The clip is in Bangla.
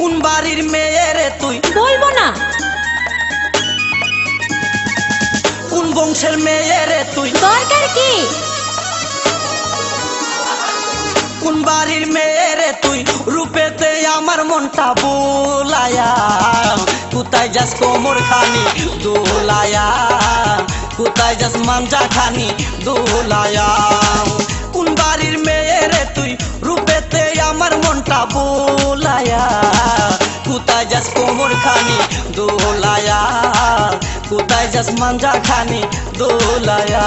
কোন বাড়ির মেয়ে রে তুই? বলবো না। কোন বংশের মেয়ে রে তুই? দরকার কি? কোন বাড়ির মেয়ে রে তুই? রূপেতে আমার মনটা বোলায়া, কোথায় যাস কোমর খানি দোলায়া, কোথায় যাস মাঞ্জা খানি দোলায়া। কোন বাড়ির মেয়ে রে তুই? রূপেতে আমার মনটা বোলায়া, কোথায় যাস কোমর খানি দোলায়া, কোথায় যাস মাঞ্জা খানি দোলায়া।